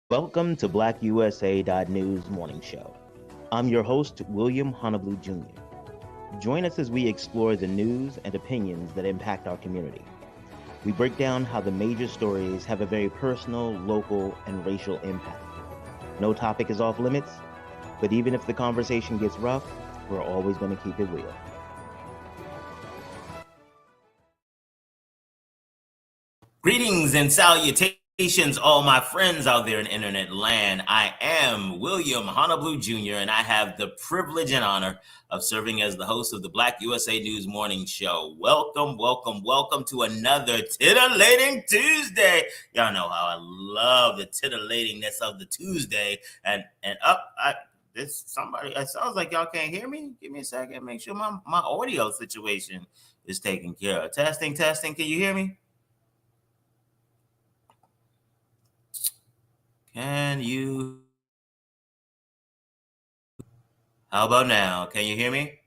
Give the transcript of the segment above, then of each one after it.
Welcome to BlackIUSA.news morning show. I'm your host, William Honolulu Jr. Join us as we explore the news and opinions that impact our community. We break down how the major stories have a very personal, local, and racial impact. No topic is off limits, but even if the conversation gets rough, we're always going to keep it real. Greetings and salutations, all my friends out there in internet land. I am William Honolulu Jr., and I have the privilege and honor of serving as the host of the Black USA News Morning Show. Welcome, welcome, welcome to another Titillating Tuesday. Y'all know how I love the titillatingness of the Tuesday. It sounds like y'all can't hear me. Give me a second. Make sure my audio situation is taken care of. Testing. Can you hear me? Can you? How about now? Can you hear me?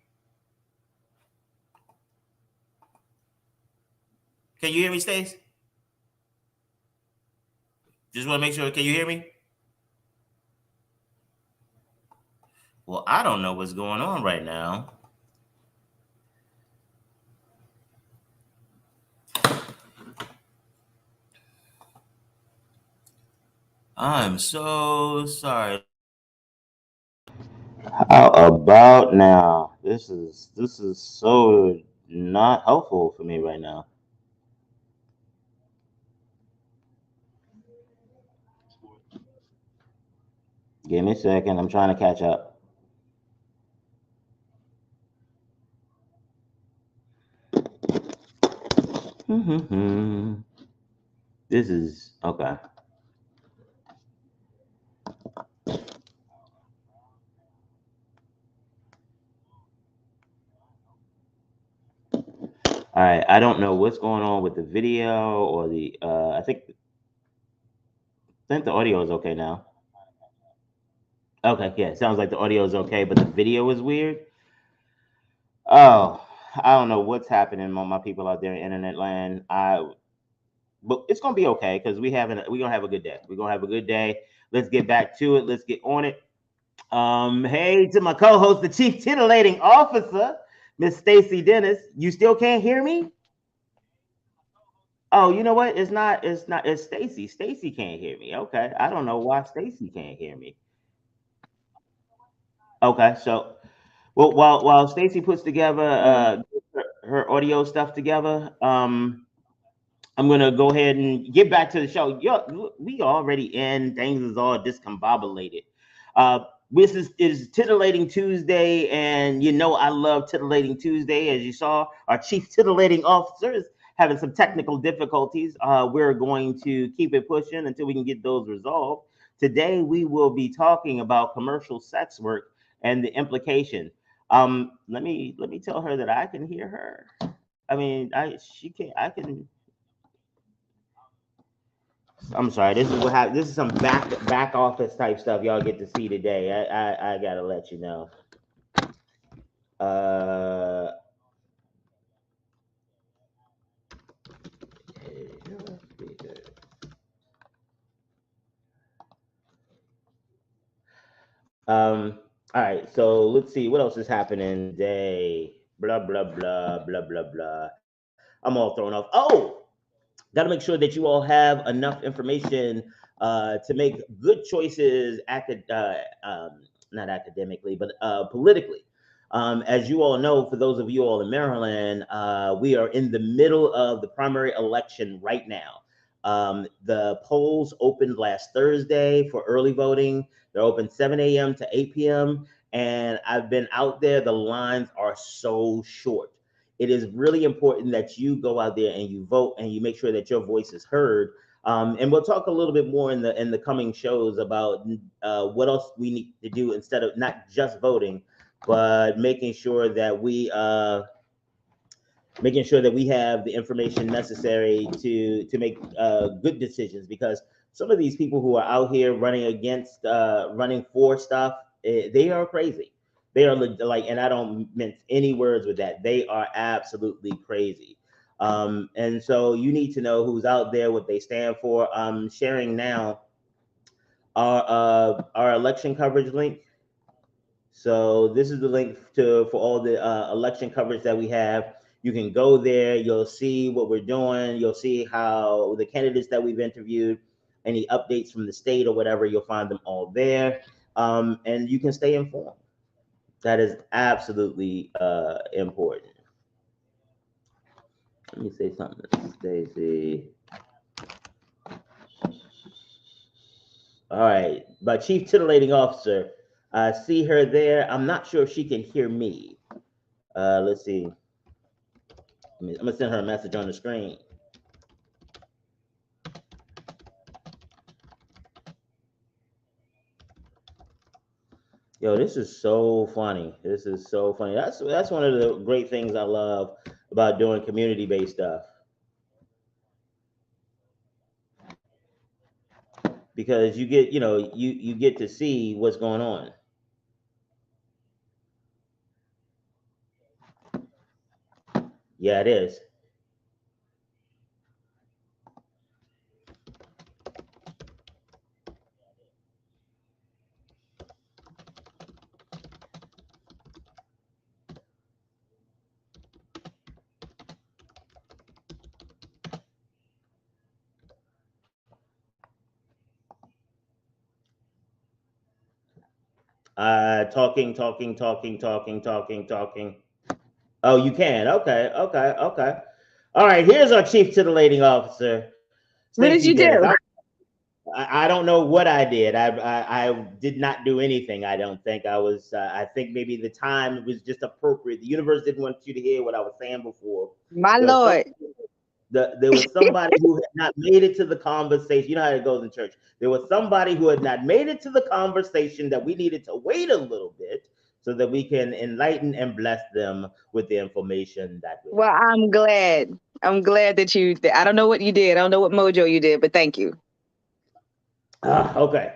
Can you hear me, Stacey? Just want to make sure. Can you hear me? Well, I don't know what's going on right now. I'm so sorry. How about now? This is so not helpful for me right now. Give me a second. I'm trying to catch up. This is okay. All right. I don't know what's going on with the video or the. I think the audio is okay now. Okay. Yeah. Sounds like the audio is okay, but the video is weird. Oh, I don't know what's happening on my people out there in internet land. But it's gonna be okay because we're gonna have a good day. We're gonna have a good day. Let's get back to it. Let's get on it. Hey to my co-host, the chief titillating officer, Miss Stacey Dennis. You still can't hear me? Oh, you know what? It's not. It's not. It's Stacey. Stacey can't hear me. Okay. I don't know why Stacey can't hear me. Okay. So, well, while Stacey puts together her audio stuff together, I'm gonna go ahead and get back to the show. We already in. Things is all discombobulated. Uh, this is Titillating Tuesday, and you know I love Titillating Tuesday. As you saw, our chief titillating officer is having some technical difficulties. We're going to keep it pushing until we can get those resolved. Today, we will be talking about commercial sex work and the implication. Let me tell her that I can hear her. I mean, I she can I can I'm sorry. This is what happened. This is some back office type stuff y'all get to see today. I gotta let you know. Uh, All right. So let's see what else is happening today. Blah blah blah blah blah blah. I'm all thrown off. Oh, got to make sure that you all have enough information to make good choices, not academically, but politically. As you all know, for those of you all in Maryland, we are in the middle of the primary election right now. The polls opened last Thursday for early voting. They're open 7 a.m. to 8 p.m. And I've been out there. The lines are so short. It is really important that you go out there and you vote and you make sure that your voice is heard. And we'll talk a little bit more in the coming shows about what else we need to do instead of not just voting, but making sure that we have the information necessary to make good decisions. Because some of these people who are out here running for stuff, they are crazy. They are like, and I don't mince any words with that. They are absolutely crazy. And so you need to know who's out there, what they stand for. I'm sharing now our election coverage link. So this is the link for all the election coverage that we have. You can go there. You'll see what we're doing. You'll see how the candidates that we've interviewed, any updates from the state or whatever. You'll find them all there, and you can stay informed. That is absolutely important. Let me say something, Stacey. All right, my chief titillating officer. I see her there. I'm not sure if she can hear me. Let's see. I'm gonna send her a message on the screen. Yo, this is so funny. This is so funny. That's one of the great things I love about doing community-based stuff. Because you get, you get to see what's going on. Yeah, it is. Talking. Oh, you can. Okay, okay, okay. All right. Here's our chief titillating officer, What did Stacey you Dennis. do? I don't know what I did. I did not do anything. I don't think I was. I think maybe the time was just appropriate. The universe didn't want you to hear what I was saying before. My There was some, Lord. there was somebody who had not made it to the conversation. You know how it goes in church. There was somebody who had not made it to the conversation that we needed to wait a little bit so that we can enlighten and bless them with the information that we Well, have. I'm glad. I'm glad that I don't know what you did. I don't know what mojo you did, but thank you. Okay.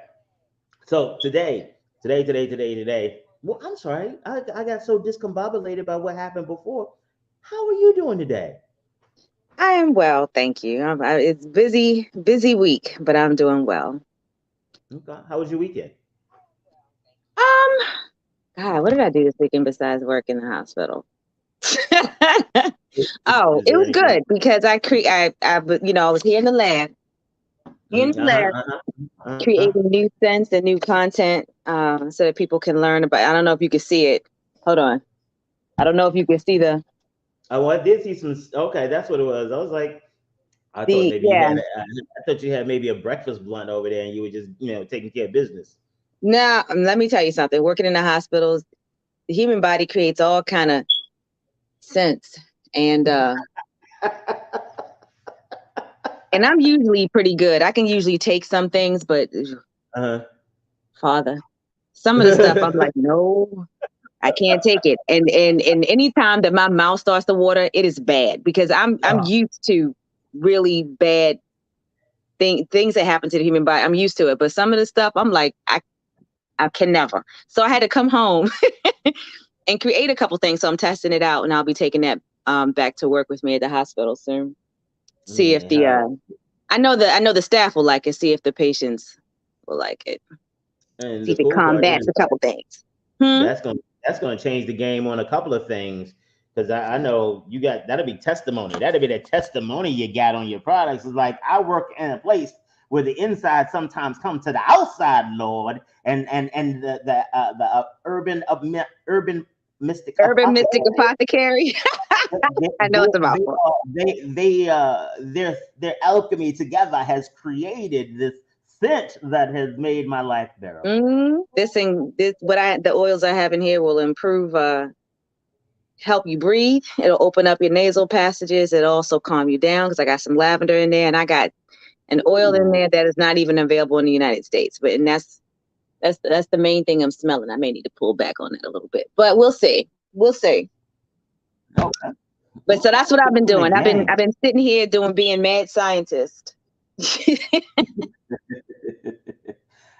So today. Well, I'm sorry. I got so discombobulated by what happened before. How are you doing today? I am well, thank you. It's busy week, but I'm doing well. Okay. How was your weekend? Um, God, what did I do this weekend besides work in the hospital? Oh, Is it there was anything? good because I was here in the lab, in the Uh-huh, lab, uh-huh, uh-huh. creating new sense and new content, so that people can learn about. I don't know if you can see it. Hold on. I don't know if you can see Oh, I did see some. Okay, that's what it was. I was like, I thought the maybe you yeah. had. I thought you had maybe a breakfast blunt over there, and you were just, taking care of business. Now, let me tell you something. Working in the hospitals, the human body creates all kind of sense, and and I'm usually pretty good. I can usually take some things, but Uh-huh. Father, some of the stuff I'm like, no, I can't take it. And anytime that my mouth starts to water, it is bad because I'm Oh, used to really bad things that happen to the human body. I'm used to it, but some of the stuff I'm like, I can never. So I had to come home and create a couple things. So I'm testing it out, and I'll be taking that back to work with me at the hospital soon. See if man, how I know the staff will like it. See if the patients will like it. and See the if it cool part combats is a couple things. Hmm? that's gonna change the game on a couple of things because I know you got that'll be testimony. That'll be the testimony you got on your products. It's like I work in a place where the inside sometimes come to the outside, Lord, and the urban mystic Urban apothecary. Mystic Apothecary. They, I know it's a mouthful. their alchemy together has created this scent that has made my life bearable. The oils I have in here will improve, help you breathe. It'll open up your nasal passages. It'll also calm you down because I got some lavender in there, and I got an oil in Ooh. there that is not even available in the United States. And that's the main thing I'm smelling. I may need to pull back on it a little bit, but we'll see. We'll see. Okay. But so that's what I've been In the doing. game. I've been sitting here being mad scientist.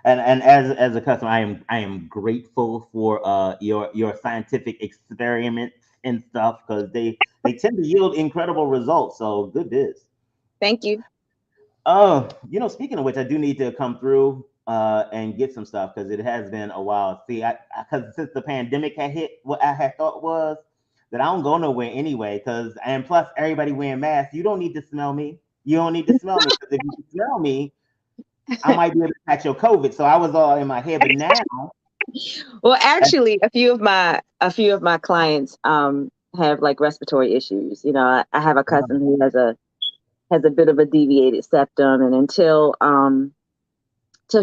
And as a customer, I am grateful for your scientific experiments and stuff because they tend to yield incredible results. So good biz. Thank you. Speaking of which, I do need to come through. and get some stuff because it has been a while. See, because since the pandemic had hit, what I had thought was that I don't go nowhere anyway. And plus everybody wearing masks. You don't need to smell me. You don't need to smell me because if you smell me, I might be able to catch your COVID. So I was all in my head, but now, Well, actually, a few of my clients have like respiratory issues. You know, I have a cousin who has a bit of a deviated septum, and till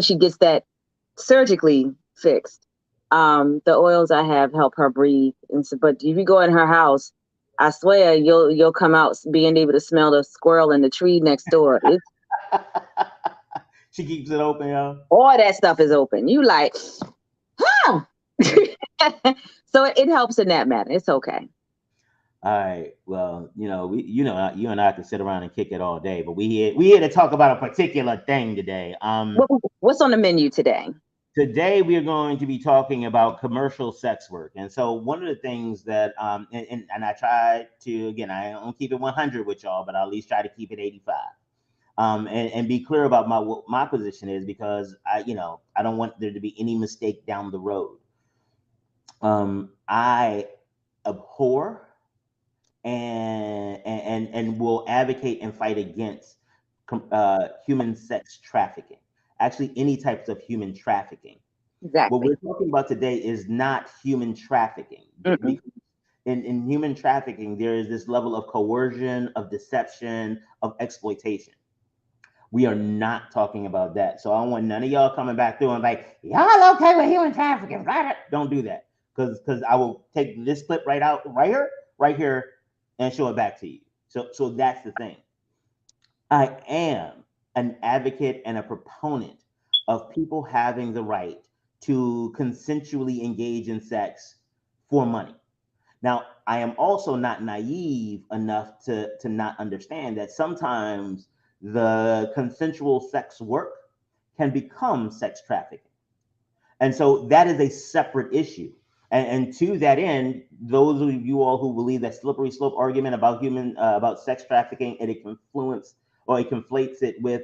she gets that surgically fixed, the oils I have help her breathe. And so, but if you go in her house, I swear you'll come out being able to smell the squirrel in the tree next door. she keeps it open, yo. All that stuff is open. You like, huh? So it helps in that matter. It's okay. All right. Well, you and I can sit around and kick it all day, but we here to talk about a particular thing today. What's on the menu today? Today we are going to be talking about commercial sex work, and so one of the things that and I try to, again, I don't keep it 100 with y'all, but I'll at least try to keep it 85. And be clear about what my position is, because I don't want there to be any mistake down the road. I abhor and will advocate and fight against human sex trafficking. Actually, any types of human trafficking. Exactly. What we're talking about today is not human trafficking. In human trafficking, there is this level of coercion, of deception, of exploitation. We are not talking about that. So I don't want none of y'all coming back through and like, y'all okay with human trafficking? Don't do that, because I will take this clip right here, and show it back to you. So that's the thing. I am an advocate and a proponent of people having the right to consensually engage in sex for money. Now, I am also not naive enough to not understand that sometimes the consensual sex work can become sex trafficking. And so that is a separate issue. And to that end, those of you all who believe that slippery slope argument about about sex trafficking, and it conflates it with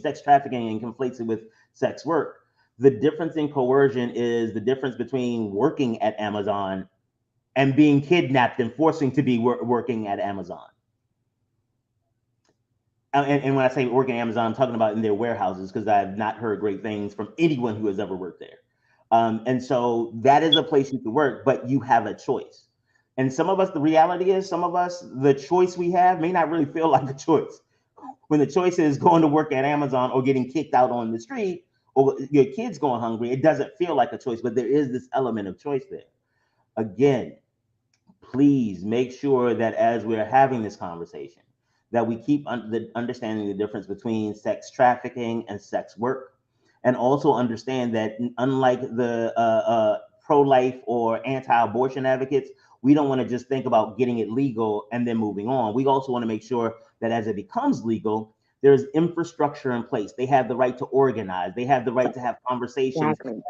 sex trafficking and conflates it with sex work. The difference in coercion is the difference between working at Amazon and being kidnapped and forcing to be working at Amazon. And when I say working at Amazon, I'm talking about in their warehouses, because I have not heard great things from anyone who has ever worked there. And so that is a place you can work, but you have a choice. And some of us, the reality is, the choice we have may not really feel like a choice. When the choice is going to work at Amazon or getting kicked out on the street, or your kids going hungry, it doesn't feel like a choice, but there is this element of choice there. Again, please make sure that as we're having this conversation, that we keep understanding the difference between sex trafficking and sex work, and also understand that unlike the pro-life or anti-abortion advocates, we don't want to just think about getting it legal and then moving on. We also want to make sure that as it becomes legal, there's infrastructure in place. They have the right to organize. They have the right to have conversations. Exactly.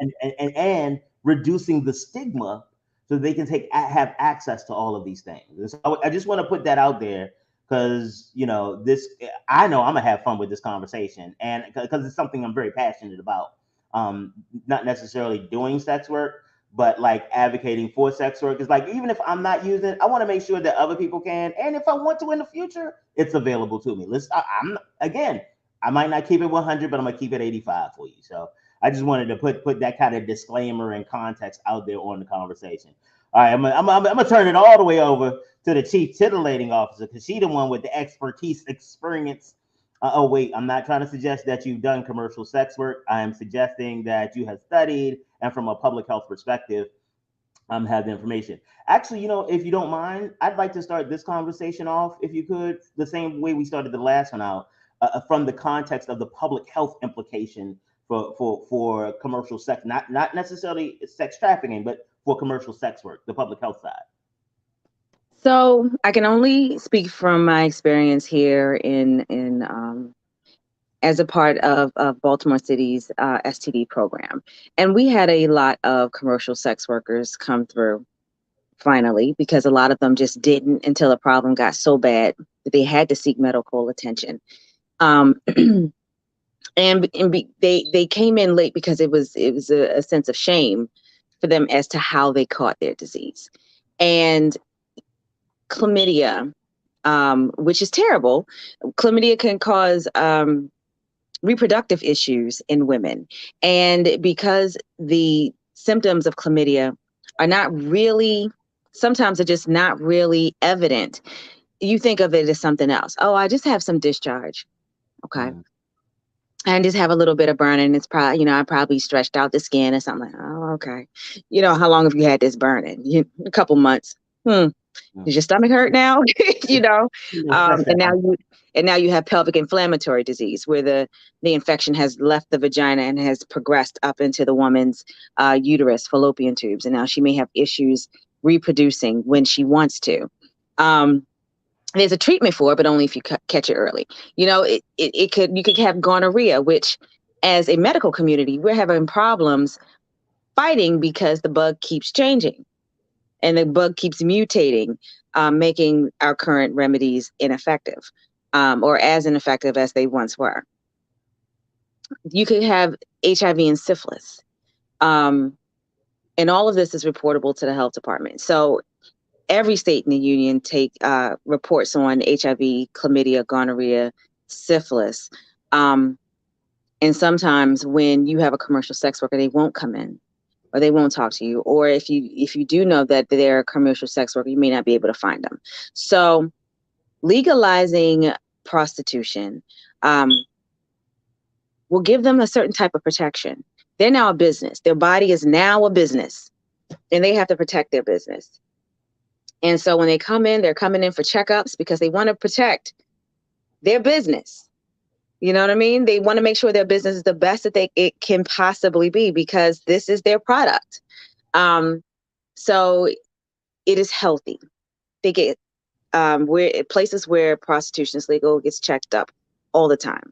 and reducing the stigma so they can have access to all of these things. So I just want to put that out there, because I know I'm gonna have fun with this conversation, and because it's something I'm very passionate about. Not necessarily doing sex work, but like advocating for sex work. Is like, even if I'm not using it, I want to make sure that other people can, and if I want to in the future, it's available to me. I might not keep it 100, but I'm gonna keep it 85 for you. So I just wanted to put that kind of disclaimer and context out there on the conversation. All right, I'm gonna turn it all the way over to the chief titillating officer, because she's the one with the experience. Wait, I'm not trying to suggest that you've done commercial sex work. I am suggesting that you have studied, and from a public health perspective, have the information. Actually, if you don't mind, I'd like to start this conversation off, if you could, the same way we started the last one out, from the context of the public health implication for commercial sex, not necessarily sex trafficking, but for commercial sex work, the public health side. So I can only speak from my experience here in as a part of Baltimore City's STD program. And we had a lot of commercial sex workers come through finally, because a lot of them just didn't until the problem got so bad that they had to seek medical attention. They came in late because it was a sense of shame for them as to how they caught their disease. And chlamydia, which is terrible, chlamydia can cause reproductive issues in women. And because the symptoms of chlamydia are not really, sometimes they're just not really evident, you think of it as something else. Oh, I just have some discharge. Okay. And just have a little bit of burning. It's probably, I probably stretched out the skin or something. Like, oh, okay. How long have you had this burning? A couple months. Does your stomach hurt now? And now you have pelvic inflammatory disease, where the infection has left the vagina and has progressed up into the woman's uterus, fallopian tubes, and now she may have issues reproducing when she wants to. There's a treatment for it, but only if you catch it early. You could have gonorrhea, which, as a medical community, we're having problems fighting because the bug keeps changing and the bug keeps mutating, making our current remedies ineffective, or as ineffective as they once were. You could have HIV and syphilis. And all of this is reportable to the health department. So every state in the union take reports on HIV, chlamydia, gonorrhea, syphilis. And sometimes when you have a commercial sex worker, they won't come in or they won't talk to you. Or if you do know that they're a commercial sex worker, you may not be able to find them. So legalizing prostitution will give them a certain type of protection. They're now a business. Their body is now a business, and they have to protect their business. And so when they come in, they're coming in for checkups because they want to protect their business. You know what I mean? They want to make sure their business is the best that it can possibly be, because this is their product. So it is healthy. They get places where prostitution is legal gets checked up all the time,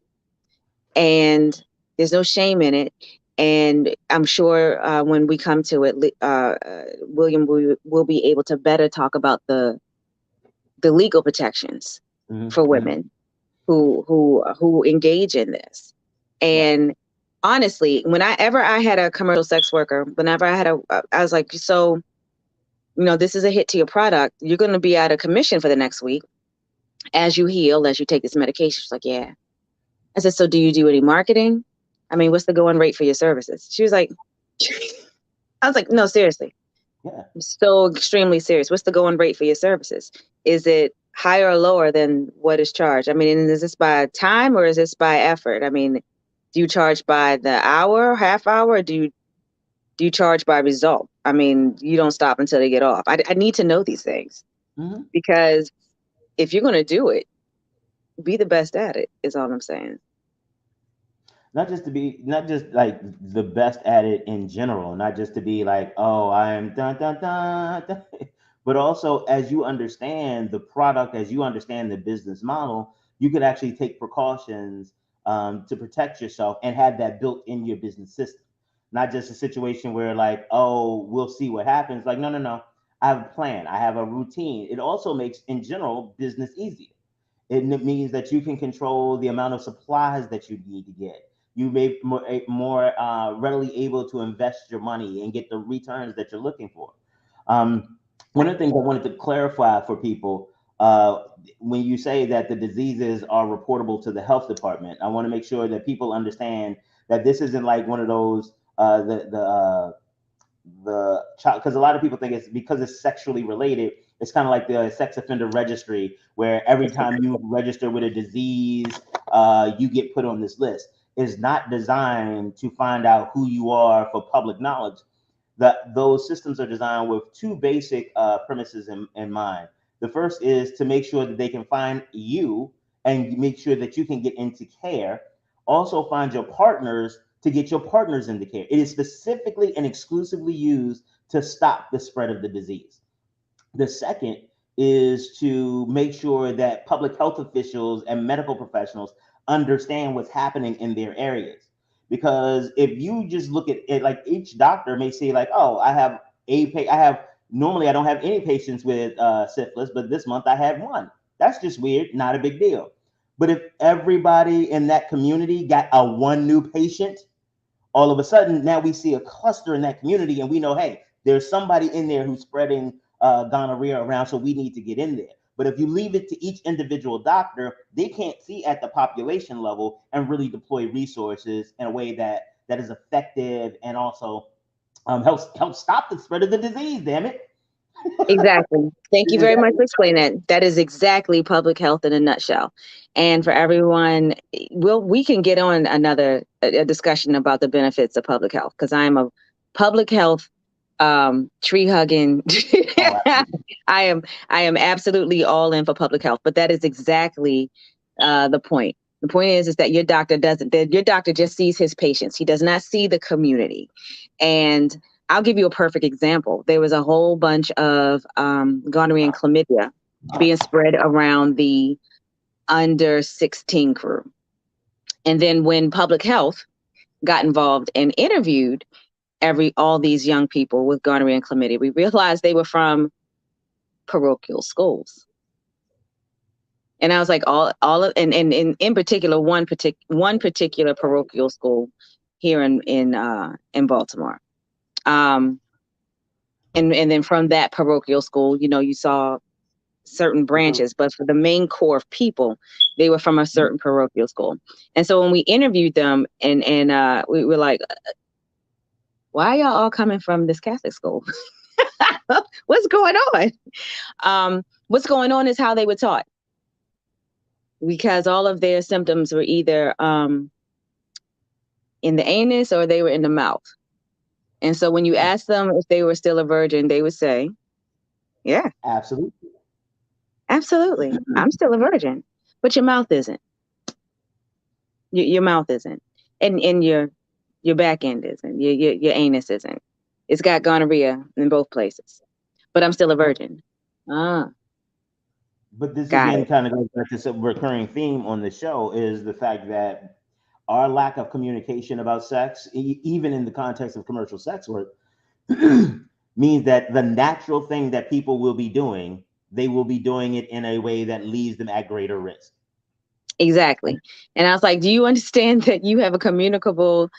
and there's no shame in it. And I'm sure when we come to it, William will be able to better talk about the legal protections for women who engage in this. And honestly, whenever I had a commercial sex worker, I was like, so, this is a hit to your product. You're going to be out of commission for the next week as you heal, as you take this medication. She's like, yeah. I said, so do you do any marketing? I mean, what's the going rate for your services? She was like, I was like, no, seriously. Yeah. I'm so extremely serious. What's the going rate for your services? Is it higher or lower than what is charged? I mean, is this by time or is this by effort? I mean, do you charge by the hour, half hour, or do you charge by result? I mean, you don't stop until they get off. I need to know these things, because if you're going to do it, be the best at it, is all I'm saying. Not just like the best at it in general, not just to be like, oh, I am dun dun dun, dun. But also, as you understand the product, as you understand the business model, you could actually take precautions to protect yourself and have that built in your business system. Not just a situation where like, oh, we'll see what happens. Like, no. I have a plan. I have a routine. It also makes, in general, business easier. It means that you can control the amount of supplies that you need to get. You may be more readily able to invest your money and get the returns that you're looking for. One of the things I wanted to clarify for people, when you say that the diseases are reportable to the health department, I want to make sure that people understand that this isn't like one of those the child, because a lot of people think it's because it's sexually related. It's kind of like the sex offender registry, where every time you register with a disease, you get put on this list. Is not designed to find out who you are for public knowledge. Those systems are designed with two basic premises in mind. The first is to make sure that they can find you and make sure that you can get into care. Also find your partners to get your partners into care. It is specifically and exclusively used to stop the spread of the disease. The second is to make sure that public health officials and medical professionals understand what's happening in their areas. Because if you just look at it, like each doctor may say like, oh, normally I don't have any patients with syphilis, but this month I had one. That's just weird, not a big deal. But if everybody in that community got a one new patient, all of a sudden now we see a cluster in that community, and we know, hey, there's somebody in there who's spreading gonorrhea around, so we need to get in there. But if you leave it to each individual doctor, they can't see at the population level and really deploy resources in a way that is effective and also helps stop the spread of the disease. Damn it! Exactly. Thank you Is very that much for explaining that. That is exactly public health in a nutshell. And for everyone, we can get on another a discussion about the benefits of public health, because I am a public health tree hugging. oh, absolutely. I am absolutely all in for public health, but that is exactly the point. The point is that your doctor doesn't. That your doctor just sees his patients. He does not see the community, and I'll give you a perfect example. There was a whole bunch of gonorrhea and chlamydia being spread around the under 16 crew. And then when public health got involved and interviewed all these young people with gonorrhea and chlamydia, we realized they were from parochial schools. And I was like, all of, and in particular, one particular parochial school here in Baltimore. And then from that parochial school, you saw certain branches, but for the main core of people, they were from a certain parochial school. And so when we interviewed them, and we were like, why are y'all all coming from this Catholic school? What's going on? What's going on is how they were taught, because all of their symptoms were either in the anus or they were in the mouth. And so when you ask them if they were still a virgin, they would say, yeah, Absolutely. absolutely. I'm still a virgin, but your mouth isn't. Your mouth isn't, and your back end isn't. Your anus isn't. It's got gonorrhea in both places, but I'm still a virgin. Ah, But this got again it. kind of goes back to some recurring theme on the show is the fact that our lack of communication about sex, even in the context of commercial sex work, means that the natural thing that people will be doing, they will be doing it in a way that leaves them at greater risk. Exactly. And I was like, do you understand that you have a communicable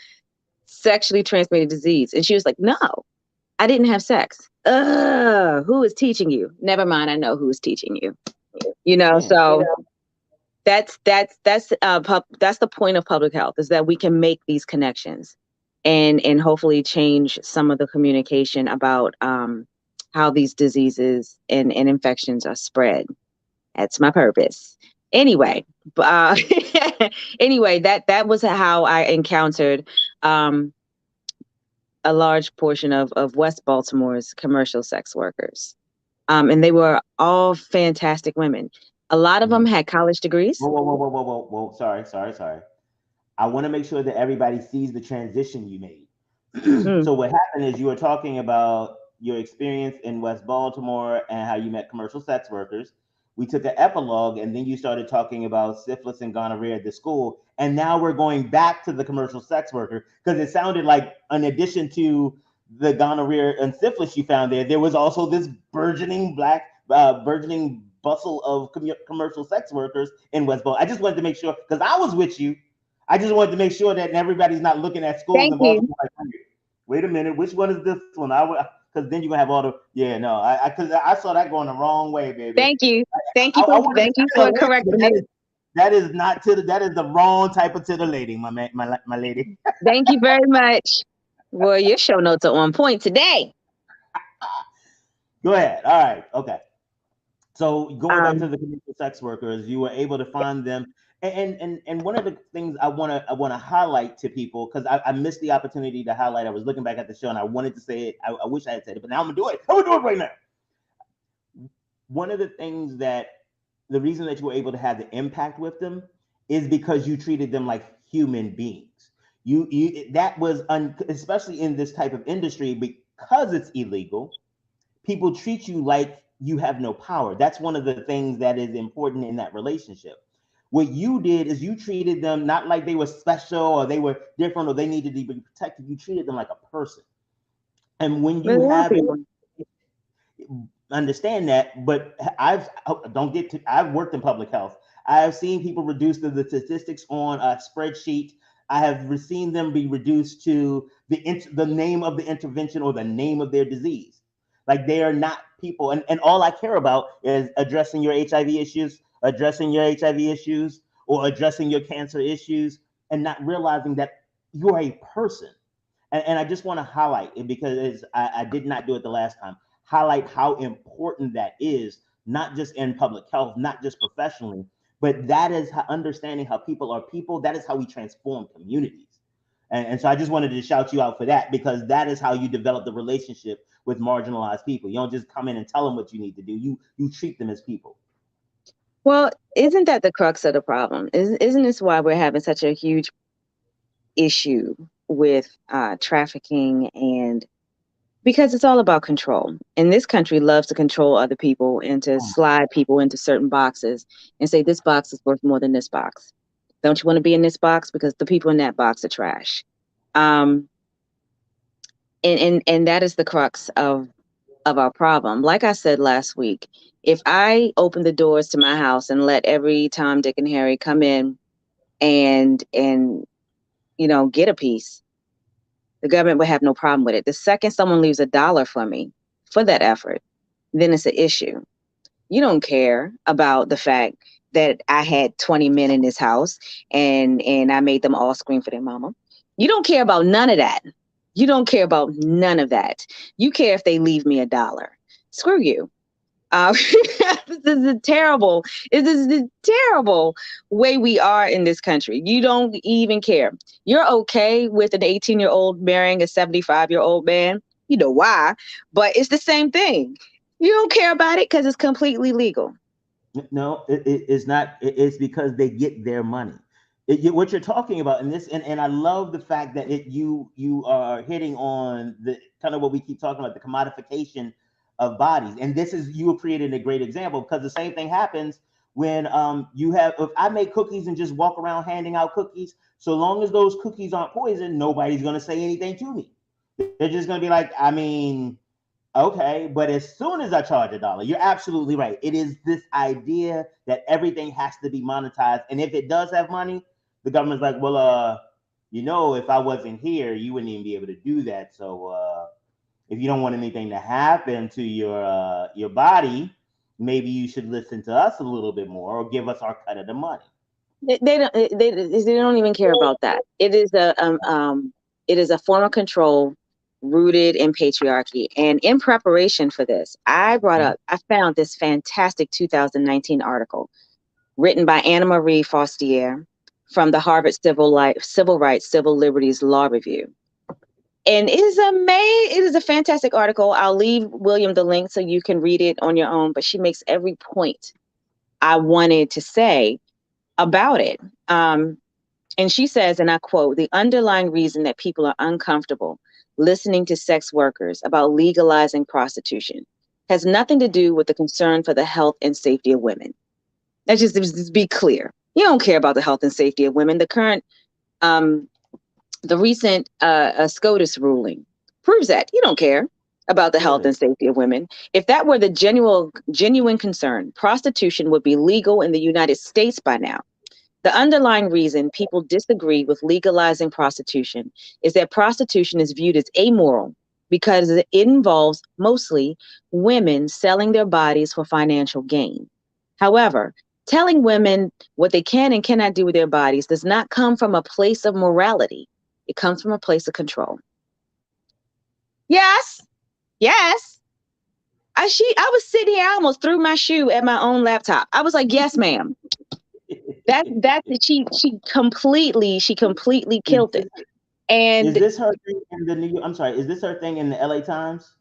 sexually transmitted disease? And she was like, no, I didn't have sex. Who is teaching you? Never mind, I know who is teaching you. So that's the point of public health, is that we can make these connections and hopefully change some of the communication about how these diseases and infections are spread. That's my purpose. Anyway, anyway, that was how I encountered a large portion of West Baltimore's commercial sex workers. And they were all fantastic women. A lot of them had college degrees. Whoa. Sorry. I want to make sure that everybody sees the transition you made. So what happened is you were talking about your experience in West Baltimore and how you met commercial sex workers. We took an epilogue, and then you started talking about syphilis and gonorrhea at the school. And now we're going back to the commercial sex worker, because it sounded like, in addition to the gonorrhea and syphilis you found there was also this burgeoning bustle of commercial sex workers in West Baltimore. I just wanted to make sure, because I was with you. I just wanted to make sure that everybody's not looking at schools Thank in you. Baltimore like, wait a minute, which one is this one? Because then you're gonna have all the because I saw that going the wrong way, baby. Thank you. Thank you for correcting it. That is not that is the wrong type of titillating, my lady. Thank you very much. Well, your show notes are on point today. Go ahead. All right. Okay. So going back to the commercial sex workers, you were able to find them. And one of the things I wanna highlight to people, because I missed the opportunity to highlight. I was looking back at the show and I wanted to say it. I wish I had said it, but now I'm gonna do it. I'm gonna do it right now. One of the things the reason that you were able to have the impact with them is because you treated them like human beings. That was especially in this type of industry, because it's illegal. People treat you like you have no power. That's one of the things that is important in that relationship. What you did is you treated them not like they were special or they were different or they needed to be protected. You treated them like a person. And when you have it, understand that, but I've worked in public health. I have seen people reduce the statistics on a spreadsheet. I have seen them be reduced to the name of the intervention or the name of their disease. Like they are not people, and all I care about is addressing your HIV issues, or addressing your cancer issues, and not realizing that you're a person. And I just want to highlight it because I did not do it the last time. Highlight how important that is, not just in public health, not just professionally, but that is how, understanding how people are people. That is how we transform communities. And so I just wanted to shout you out for that, because that is how you develop the relationship with marginalized people. You don't just come in and tell them what you need to do. You treat them as people. Well, isn't that the crux of the problem? Isn't this why we're having such a huge issue with trafficking? And because it's all about control. And this country loves to control other people and to slide people into certain boxes and say, this box is worth more than this box. Don't you want to be in this box? Because the people in that box are trash. And that is the crux of our problem. Like I said last week, if I open the doors to my house and let every Tom, Dick, and Harry come in and get a piece, the government would have no problem with it. The second someone leaves $1 for me for that effort, then it's an issue. You don't care about the fact that I had 20 men in this house and I made them all scream for their mama. You don't care about none of that. You don't care about none of that. You care if they leave me $1. Screw you. This is a terrible way we are in this country. You don't even care. You're okay with an 18-year-old marrying a 75-year-old man. You know why, but it's the same thing. You don't care about it because it's completely legal. No, it's not. It's because they get their money. What you're talking about in this, and I love the fact that you are hitting on the kind of what we keep talking about, the commodification of bodies. And this is, you created a great example, because the same thing happens when if I make cookies and just walk around handing out cookies, so long as those cookies aren't poison, nobody's going to say anything to me. They're just going to be like, I mean, okay. But as soon as I charge $1, you're absolutely right. It is this idea that everything has to be monetized. And if it does have money, the government's like, well, if I wasn't here, you wouldn't even be able to do that. So if you don't want anything to happen to your body, maybe you should listen to us a little bit more, or give us our cut of the money. They don't even care about that. It is a form of control rooted in patriarchy. And in preparation for this, I found this fantastic 2019 article written by Anna Marie Forestier from the Harvard Civil Rights, Civil Liberties Law Review. And it is a fantastic article. I'll leave William the link so you can read it on your own, but she makes every point I wanted to say about it. And she says, and I quote, "The underlying reason that people are uncomfortable listening to sex workers about legalizing prostitution has nothing to do with the concern for the health and safety of women." Let's just be clear. You don't care about the health and safety of women. The recent SCOTUS ruling proves that you don't care about the health and safety of women. If that were the genuine concern, prostitution would be legal in the United States by now. The underlying reason people disagree with legalizing prostitution is that prostitution is viewed as amoral because it involves mostly women selling their bodies for financial gain. However, telling women what they can and cannot do with their bodies does not come from a place of morality. It comes from a place of control. Yes. I was sitting here, I almost threw my shoe at my own laptop. I was like, yes, ma'am. She completely killed it. And is this her thing in the is this her thing in the LA Times?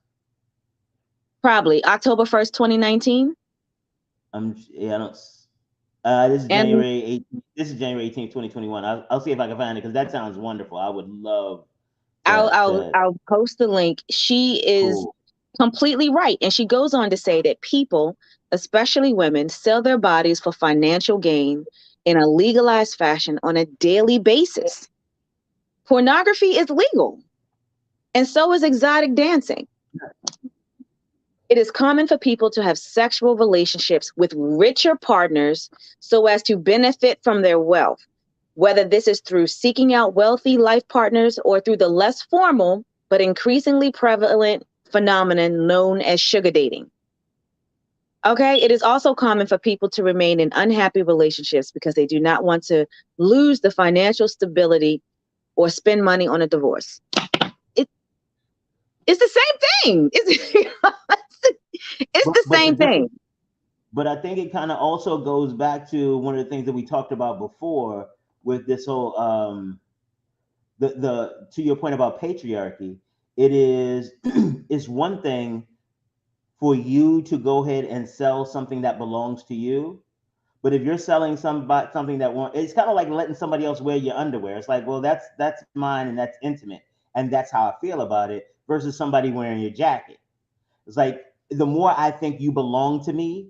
Probably October 1st, 2019. This is January 18th. This is January 18th, 2021. I'll see if I can find it, because that sounds wonderful. I would love I'll post the link. She is completely right. And she goes on to say that people, especially women, sell their bodies for financial gain in a legalized fashion on a daily basis. Pornography is legal, and so is exotic dancing. It is common for people to have sexual relationships with richer partners so as to benefit from their wealth, whether this is through seeking out wealthy life partners or through the less formal but increasingly prevalent phenomenon known as sugar dating. Okay, it is also common for people to remain in unhappy relationships because they do not want to lose the financial stability or spend money on a divorce. It's the same thing. It's the But same thing. But I think it kind of also goes back to one of the things that we talked about before with this whole the to your point about patriarchy. It is it's one thing for you to go ahead and sell something that belongs to you. But if you're selling something that won't, it's kind of like letting somebody else wear your underwear. It's like, well, that's mine and that's intimate, and that's how I feel about it. Versus somebody wearing your jacket. It's like the more I think you belong to me,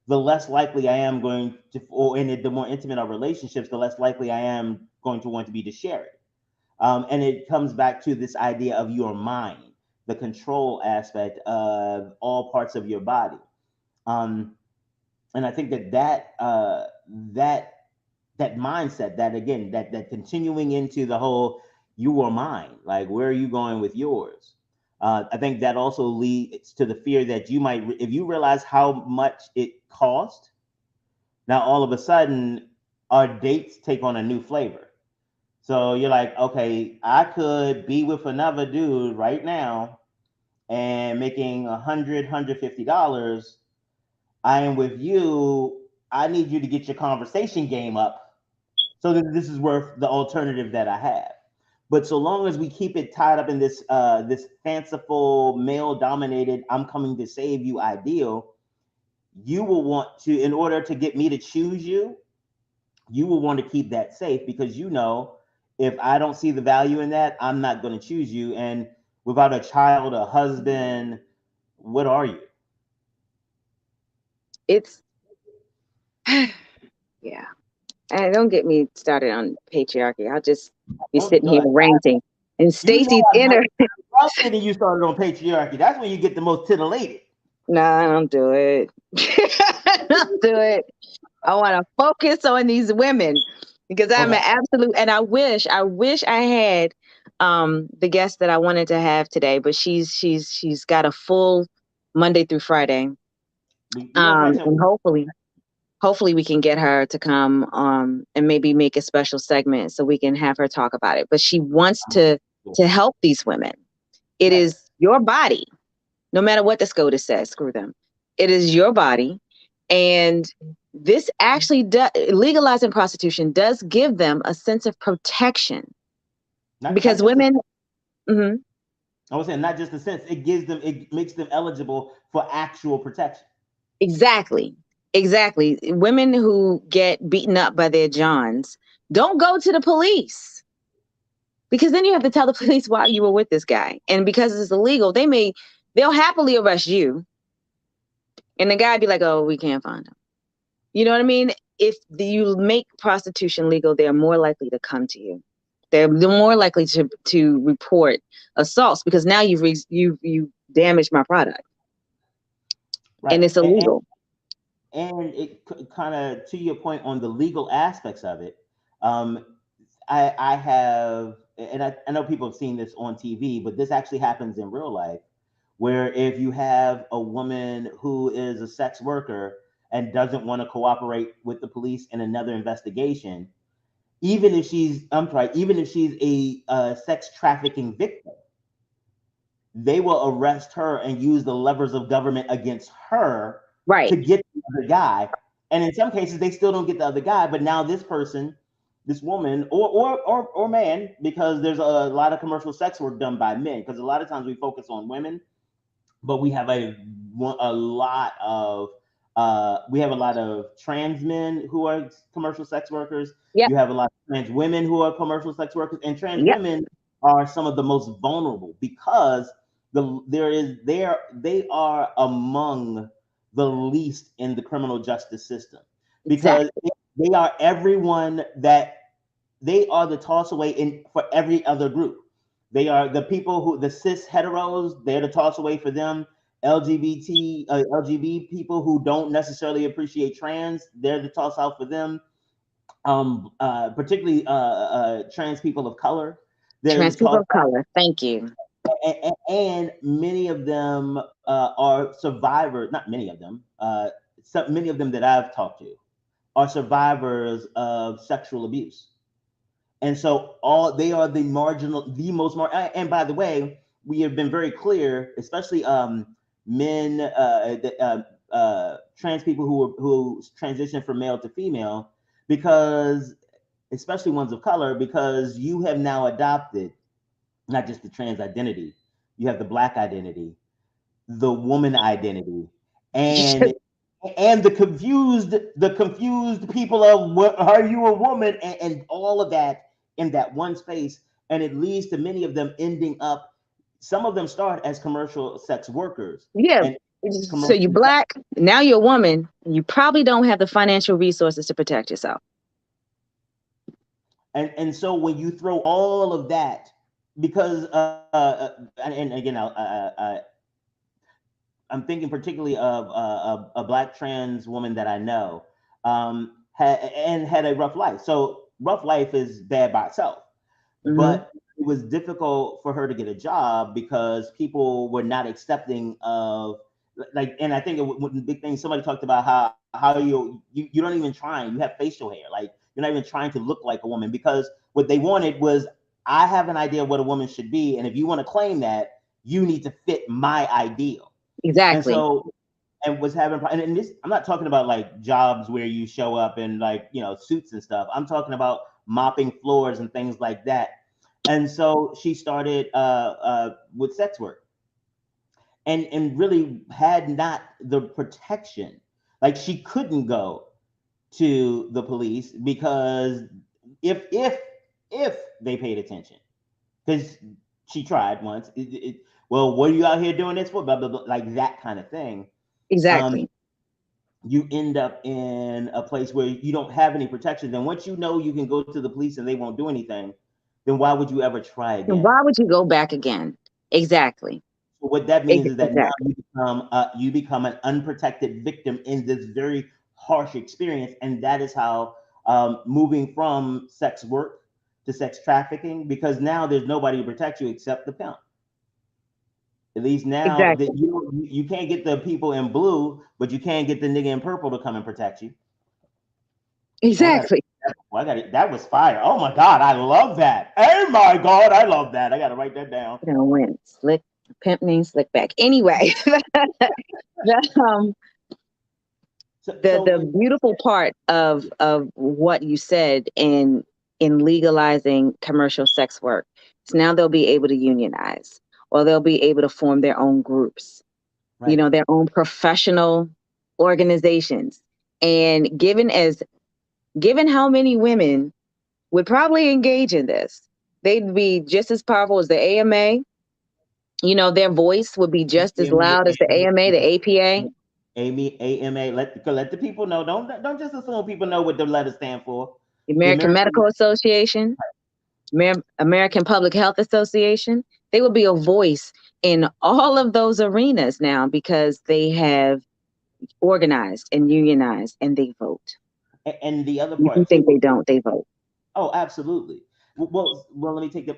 the less likely I am going to, or in it, the more intimate our relationships, the less likely I am going to want to be to share it. And it comes back to this idea of your mind, the control aspect of all parts of your body. Um, and I think that mindset, that again, that continuing into the whole you are mine, like where are you going with yours? I think that also leads to the fear that you might, if you realize how much it cost, now all of a sudden our dates take on a new flavor. So you're like, okay, I could be with another dude right now and making $150. I am with you. I need you to get your conversation game up so that this is worth the alternative that I have. But so long as we keep it tied up in this fanciful male dominated I'm coming to save you ideal, you will want to, in order to get me to choose you, you will want to keep that safe because you know if I don't see the value in that, I'm not going to choose you. And without a child, a husband, what are you? It's yeah. And don't get me started on patriarchy. I'll just be Don't, sitting here don't, ranting. And you know Stacey's I inner. love getting you started on patriarchy. That's when you get the most titillated. No, I don't do it. I don't do it. I want to focus on these women because I'm Okay. an absolute. And I wish I had the guest that I wanted to have today, but she's got a full Monday through Friday. We're gonna catch up. And hopefully we can get her to come and maybe make a special segment so we can have her talk about it. But she wants to help these women. It Yes. is your body, no matter what the SCOTUS says, screw them. It is your body. And this actually legalizing prostitution does give them a sense of protection Not because just women. Mhm. I was saying not just the sense, it makes them eligible for actual protection. Exactly. Exactly. Women who get beaten up by their Johns don't go to the police because then you have to tell the police why you were with this guy. And because it's illegal, they'll happily arrest you. And the guy be like, oh, we can't find him. You know what I mean? If you make prostitution legal, they're more likely to come to you. They're more likely to report assaults because now you've damaged my product, and Right. it's illegal. And it kind of to your point on the legal aspects of it. Um, I have, and I know people have seen this on TV, but this actually happens in real life, where if you have a woman who is a sex worker and doesn't want to cooperate with the police in another investigation, even if she's a sex trafficking victim, they will arrest her and use the levers of government against her Right. to get the other guy. And in some cases, they still don't get the other guy, but now this person, this woman or man, because there's a lot of commercial sex work done by men. Because a lot of times we focus on women, but we have a lot of trans men who are commercial sex workers. Yep. You have a lot of trans women who are commercial sex workers, and trans Yep. women are some of the most vulnerable because they are among the least in the criminal justice system because they are everyone that they are the toss away in for every other group. They are the people who the cis heteros, they're the toss away for them. LGBT people who don't necessarily appreciate trans, they're the toss out for them. Particularly trans people of color, they're the Trans people toss of color. Thank you. and many of them are survivors. Not many of them. Many of them that I've talked to are survivors of sexual abuse, and so all they are the marginal, the most and by the way, we have been very clear, especially men, trans people who transition from male to female, because especially ones of color, because you have now adopted not just the trans identity, you have the Black identity, the woman identity, and the confused people of what are you a woman, and all of that in that one space, and it leads to many of them ending up. Some of them start as commercial sex workers, Yeah. and So you Black, now you're a woman, and you probably don't have the financial resources to protect yourself. and so when you throw all of that, because and again, I'm thinking particularly of a Black trans woman that I know, had a rough life. So rough life is bad by itself, but it was difficult for her to get a job because people were not accepting of, like, and I think the big thing, somebody talked about how you don't even try, you have facial hair, like you're not even trying to look like a woman, because what they wanted was, I have an idea of what a woman should be, and if you want to claim that, you need to fit my ideal. And Exactly. so, and was having, and this, I'm not talking about like jobs where you show up in, like, suits and stuff. I'm talking about mopping floors and things like that. And so she started with sex work, and really had not the protection. Like, she couldn't go to the police because if they paid attention, because she tried once. Well, what are you out here doing this for? Blah blah blah, like that kind of thing. Um, Exactly. you end up in a place where you don't have any protection. Then once you know you can go to the police and they won't do anything, then why would you ever try And again? why would you go back again? Exactly. So what that means is that now Exactly. you become an unprotected victim in this very harsh experience, and that is how, moving from sex work to sex trafficking, because now there's nobody to protect you except the pimp. At least now that Exactly. you can't get the people in blue, but you can get the nigga in purple to come and protect you. Oh, Exactly. I got it. That was fire. Oh my god, I love that. Oh my god, I love that. I got to write that down. You know, when slick pimp named slick back. Anyway, the, the So beautiful part of what you said in legalizing commercial sex work is now they'll be able to unionize, or they'll be able to form their own groups, right. their own professional organizations. And given how many women would probably engage in this, they'd be just as powerful as the AMA. Their voice would be just as loud as the AMA, the APA. AMA. Let the people know. Don't just assume people know what the letters stand for. The The American American. Medical Association, American Public Health Association. They will be a voice in all of those arenas now because they have organized and unionized, and they vote. And the other You part think too. they don't, they vote. Oh, absolutely. Well, let me take the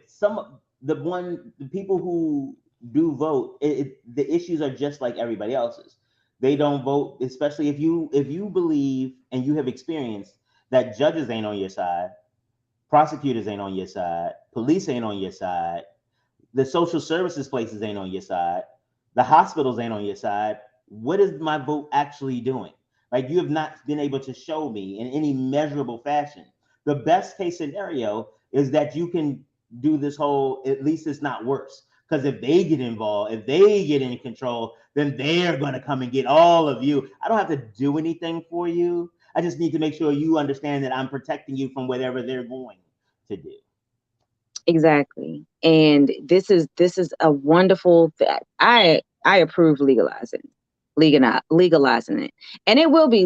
people who do vote. The issues are just like everybody else's. They don't vote, especially if you believe and you have experienced that judges ain't on your side, prosecutors ain't on your side, police ain't on your side, the social services places ain't on your side, the hospitals ain't on your side. What is my vote actually doing? Like, you have not been able to show me in any measurable fashion. The best case scenario is that you can do this whole, at least it's not worse. Because if they get involved, if they get in control, then they're going to come and get all of you. I don't have to do anything for you. I just need to make sure you understand that I'm protecting you from whatever they're going to do. Exactly. And this is a wonderful I approve legalizing it. And it will be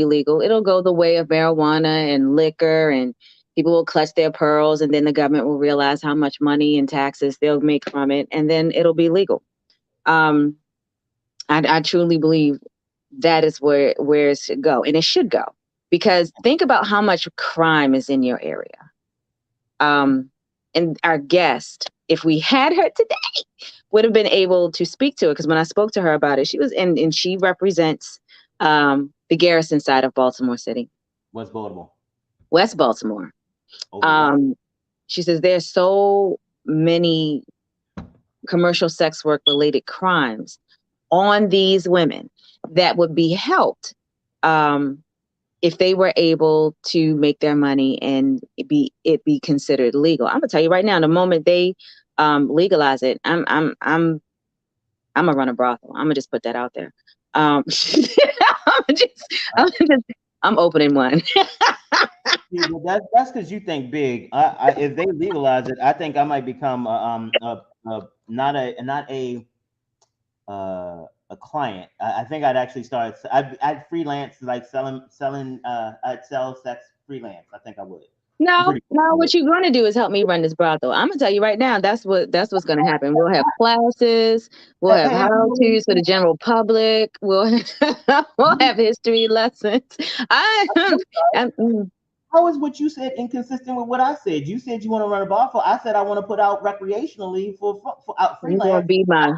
legal. It'll go the way of marijuana and liquor, and people will clutch their pearls, and then the government will realize how much money and taxes they'll make from it, and then it'll be legal. I truly believe that is where it should go, and it should go, because think about how much crime is in your area. And our guest, if we had her today, would have been able to speak to it, because when I spoke to her about it, she was and she represents the Garrison side of Baltimore City. West Baltimore. West Baltimore. Okay. She says there's so many commercial sex work related crimes on these women that would be helped if they were able to make their money and it be considered legal. I'm gonna tell you right now, the moment they legalize it, I'm gonna run a brothel. I'm gonna just put that out there. I'm opening one. Yeah, well, that's because you think big. If they legalize it, I think I might become not a client. I think I'd actually start. I'd freelance, like selling. I'd sell sex freelance. I think I would. No, what you're going to do is help me run this brothel. I'm gonna tell you right now, that's what's going to happen. We'll have classes, we'll have how-tos for the general public, we'll have history lessons. How is what you said inconsistent with what I said? You said you want to run a brothel. I said I want to put out recreationally for out freelance.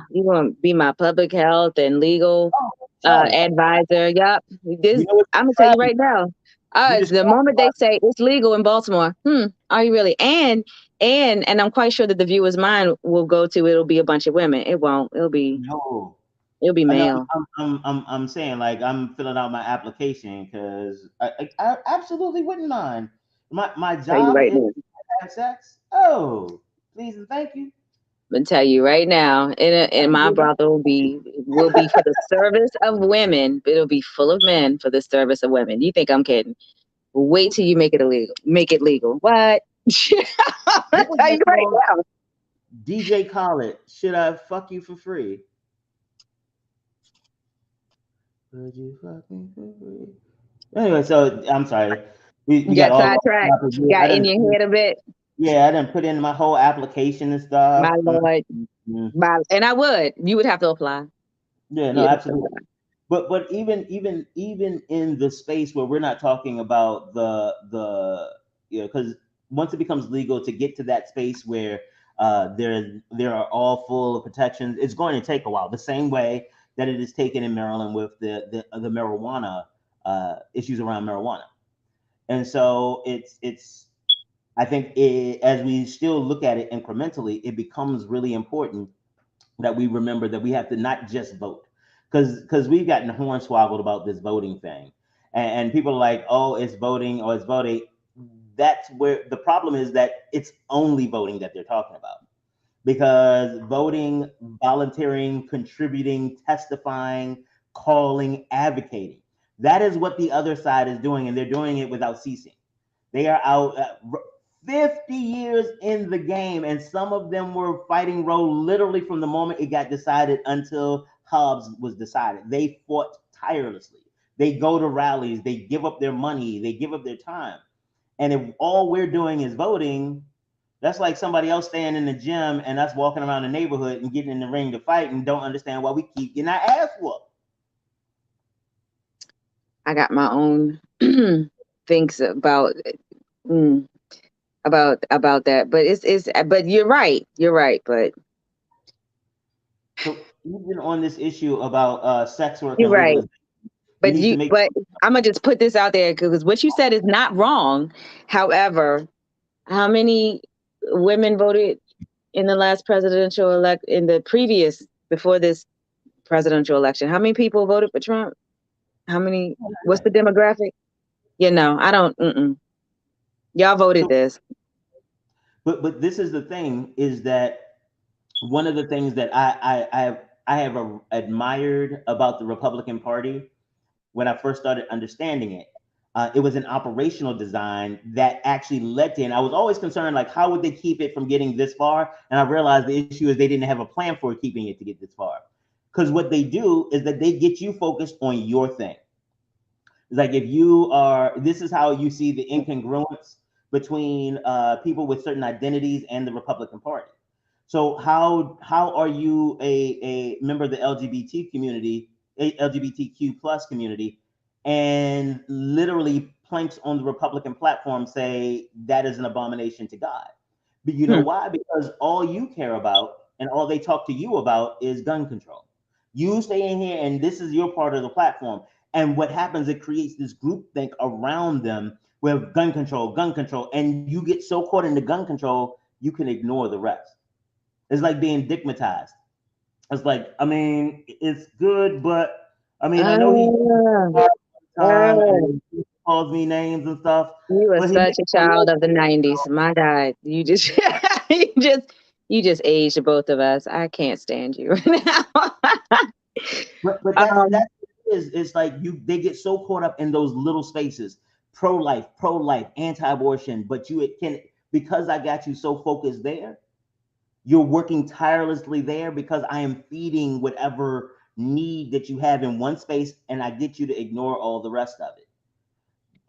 You want to be my public health and legal advisor. Yep. I'm gonna tell you right now. The moment they say it's legal in Baltimore, are you really? And I'm quite sure that the viewer's mind will go to, it'll be a bunch of women. It won't. It'll be male. I'm saying, like, I'm filling out my application because I absolutely wouldn't mind. My job is to have sex. Oh, please and thank you. I'm gonna tell you right now, in my brothel will be for the service of women. It'll be full of men for the service of women. You think I'm kidding? Wait till you make it illegal. Make it legal. What? I'll tell you right now. DJ Khaled, should I fuck you for free? Would you fuck me for free? Anyway, so I'm sorry. You got sidetracked. You got in your head a bit. Yeah, I didn't put in my whole application and stuff. My Lord. And I would. You would have to apply. Yeah, no, absolutely. But even in the space where we're not talking about the because once it becomes legal to get to that space where there are all full of protections, it's going to take a while. The same way that it is taken in Maryland with the marijuana issues around marijuana, and so it's I think as we still look at it incrementally, it becomes really important that we remember that we have to not just vote, because we've gotten hornswoggled about this voting thing, and people are like, oh, it's voting or it's voting. That's where the problem is, that it's only voting that they're talking about, because voting, volunteering, contributing, testifying, calling, advocating, that is what the other side is doing, and they're doing it without ceasing. They are out 50 years in the game, and some of them were fighting Roe literally from the moment it got decided until Hobbs was decided. They fought tirelessly. They go to rallies, they give up their money, they give up their time. And if all we're doing is voting, that's like somebody else staying in the gym and us walking around the neighborhood and getting in the ring to fight and don't understand why we keep getting our ass whooped. I got my own things about that, but it's but you're right, but so even on this issue about sex work, you're right, but I'm gonna just put this out there, because what you said is not wrong. However, how many women voted in the last presidential before this presidential election? How many people voted for Trump? How many? What's the demographic? I don't. Y'all voted this. But this is the thing, is that one of the things that I have admired about the Republican Party when I first started understanding it, it was an operational design that actually led to, and I was always concerned, like, how would they keep it from getting this far? And I realized the issue is they didn't have a plan for keeping it to get this far. Because what they do is that they get you focused on your thing. It's like, this is how you see the incongruence between people with certain identities and the Republican Party. So how are you a member of the LGBTQ plus community, and literally planks on the Republican platform say that is an abomination to God? But you know Hmm. why? Because all you care about and all they talk to you about is gun control. You stay in here and this is your part of the platform. And what happens, it creates this group think around them with gun control, and you get so caught into gun control, you can ignore the rest. It's like being digmatized. It's like, I mean, it's good, but I mean, I know he Ah, time ah. and he calls me names and stuff, You are but he such makes a a child of the 90s. My God, you just you just you just aged both of us. I can't stand you right now. but um, that's what it is. It's like they get so caught up in those little spaces, pro life, anti-abortion, but you it can because I got you so focused there, you're working tirelessly there because I am feeding whatever need that you have in one space and I get you to ignore all the rest of it.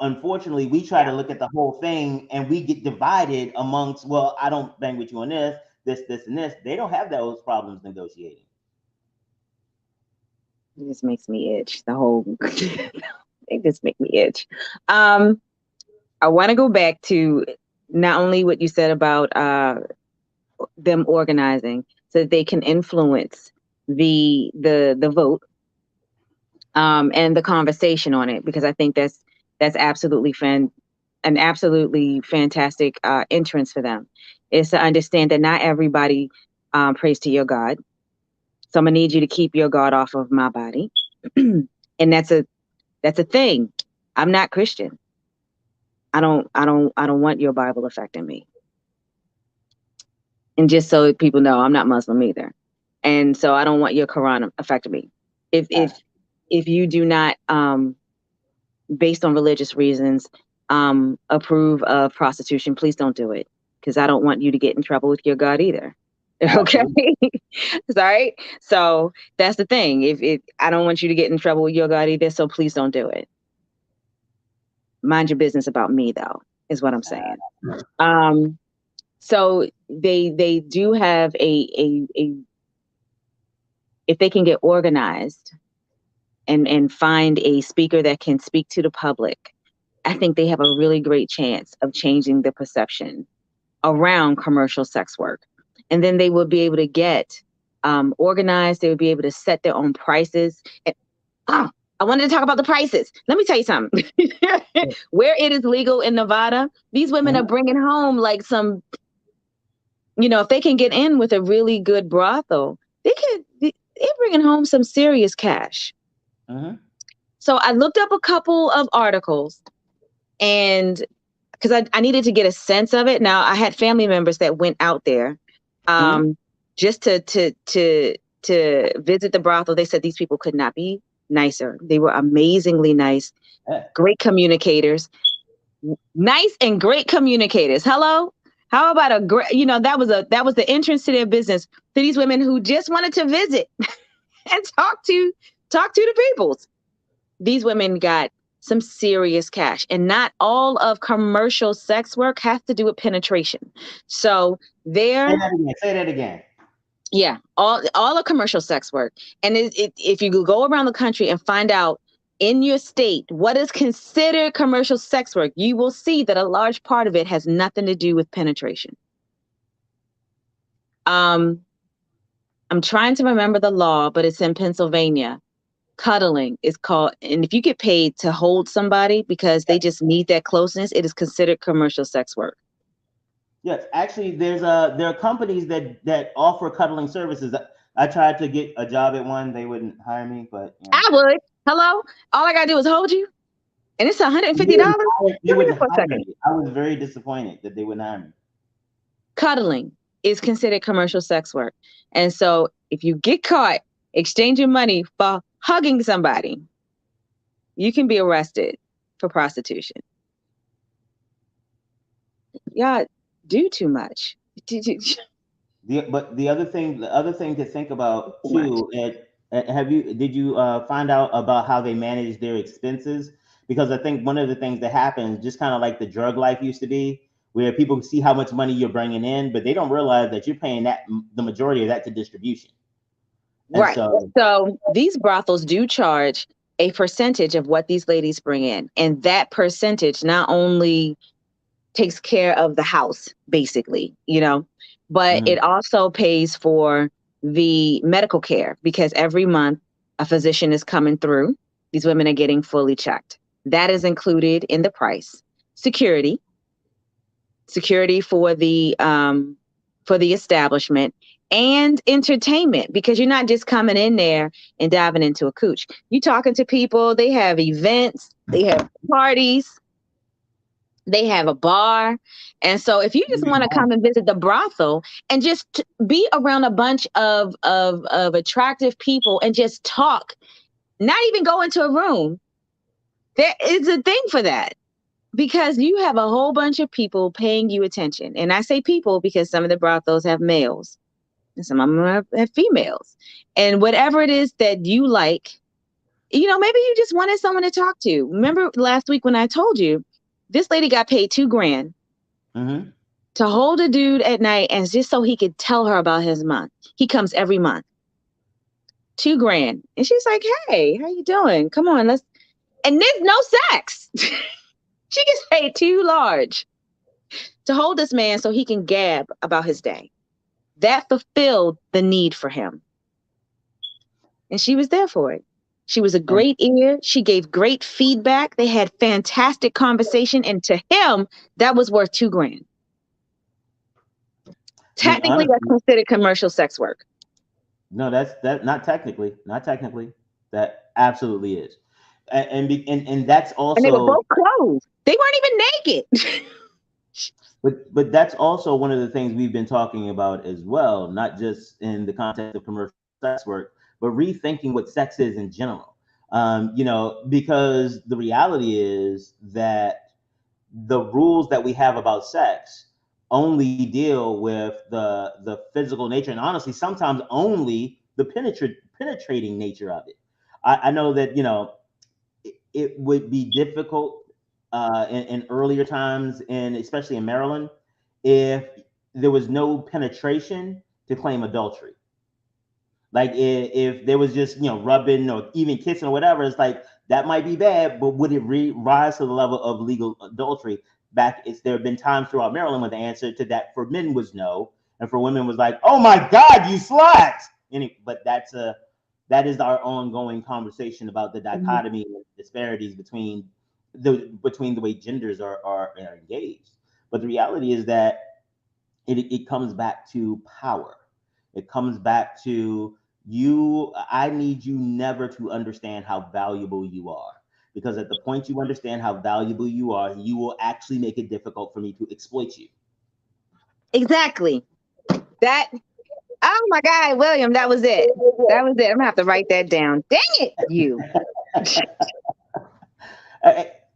Unfortunately, we try yeah, to look at the whole thing and we get divided amongst, well, I don't bang with you on this, and this. They don't have those problems negotiating. it just makes me itch. The whole it just make me itch. Um, I want to go back to not only what you said about them organizing so that they can influence the vote and the conversation on it, because I think that's absolutely an absolutely fantastic entrance for them, is to understand that not everybody prays to your God. So I'm gonna need you to keep your God off of my body. And that's a thing. I'm not Christian. I don't want your Bible affecting me. And just so people know, I'm not Muslim either. And so I don't want your Quran affecting me. If Got if if you do not based on religious reasons approve of prostitution, please don't do it, because I don't want you to get in trouble with your God either. Okay. absolutely. Sorry. So that's the thing. If I don't want you to get in trouble with your God either, so please don't do it. Mind your business about me, though, is what I'm saying. Um, so they do have a if they can get organized and find a speaker that can speak to the public, I think they have a really great chance of changing the perception around commercial sex work. And then they will be able to get organized. They would be able to set their own prices. And, oh, I wanted to talk about the prices. Let me tell you something. Where it is legal in Nevada, these women are Mhm, bringing home like some, if they can get in with a really good brothel, they're bringing home some serious cash. mhm, So I looked up a couple of articles, and because I needed to get a sense of it. Now I had family members that went out there mhm. just to visit the brothel. They said these people could not be nicer. They were amazingly nice, Yeah. great communicators, nice and great communicators. Hello. How about a great, that was the entrance to their business for these women who just wanted to visit and talk to the peoples. These women got some serious cash, and not all of commercial sex work has to do with penetration. So Say there, that again. Say that again. yeah, all of commercial sex work. And if you go around the country and find out in your state what is considered commercial sex work, you will see that a large part of it has nothing to do with penetration. um I'm trying to remember the law, but it's in Pennsylvania. Cuddling is called, and if you get paid to hold somebody because they just need that closeness, it is considered commercial sex work. Yes, actually, there are companies that offer cuddling services. I tried to get a job at one, they wouldn't hire me, but I would. Hello, all I gotta do is hold you, and it's they $150. wouldn't they Come here wouldn't for a hire second. me. I was very disappointed that they wouldn't hire me. Cuddling is considered commercial sex work, and so if you get caught exchanging money for hugging somebody, you can be arrested for prostitution. Y'all do too much. But the other thing to think about Too much. too, did you find out about how they manage their expenses? Because I think one of the things that happens, just kind of like the drug life used to be, where people see how much money you're bringing in, but they don't realize that you're paying that the majority of that to distribution. And Right. So these brothels do charge a percentage of what these ladies bring in. And that percentage not only takes care of the house, basically, but it also pays for the medical care, because every month a physician is coming through. These women are getting fully checked. That is included in the price. Security for the establishment, and entertainment, because you're not just coming in there and diving into a cooch. You're talking to people. They have events, they have parties, they have a bar. And so if you just want to come and visit the brothel and just be around a bunch of attractive people and just talk, not even go into a room, there is a thing for that. Because you have a whole bunch of people paying you attention. And I say people because some of the brothels have males and some of them have females. And whatever it is that you like, maybe you just wanted someone to talk to. Remember last week when I told you, this lady got paid $2,000 to hold a dude at night, and just so he could tell her about his month. He comes every month. $2,000. And she's like, hey, how you doing? Come on, and there's no sex. She gets paid too large to hold this man so he can gab about his day. That fulfilled the need for him. And she was there for it. She was a great ear. She gave great feedback. They had fantastic conversation. And to him, that was worth $2,000. Technically, that's considered commercial sex work. No, that's not technically. Not technically. That absolutely is. And that's also. And they were both clothed. They weren't even naked. But that's also one of the things we've been talking about as well, not just in the context of commercial sex work, but rethinking what sex is in general. Because the reality is that the rules that we have about sex only deal with the physical nature, and honestly, sometimes only the penetrating nature of it. I know that it would be difficult in earlier times, and especially in Maryland, if there was no penetration to claim adultery. Like if there was just rubbing or even kissing or whatever, it's like that might be bad, but would it rise to the level of legal adultery? There have been times throughout Maryland when the answer to that for men was no, and for women was like, "Oh my God, you slut!" But that is our ongoing conversation about the dichotomy and disparities between the way genders are engaged. But the reality is that it comes back to power. It comes back to I need you never to understand how valuable you are, because at the point you understand how valuable you are, you will actually make it difficult for me to exploit you. Exactly. Oh my God, William, that was it. That was it. I'm gonna have to write that down. Dang it, you.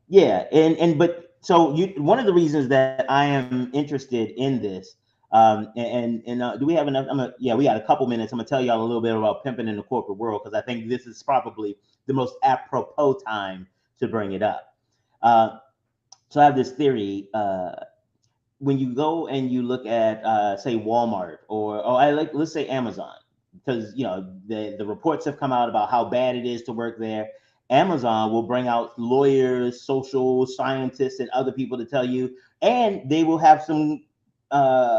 Yeah, but so one of the reasons that I am interested in this, do we have enough? We got a couple minutes. I'm gonna tell y'all a little bit about pimping in the corporate world, because I think this is probably the most apropos time to bring it up. So I have this theory. When you go and you look at say Walmart or let's say Amazon, because the reports have come out about how bad it is to work there. Amazon will bring out lawyers, social scientists, and other people to tell you, and they will have some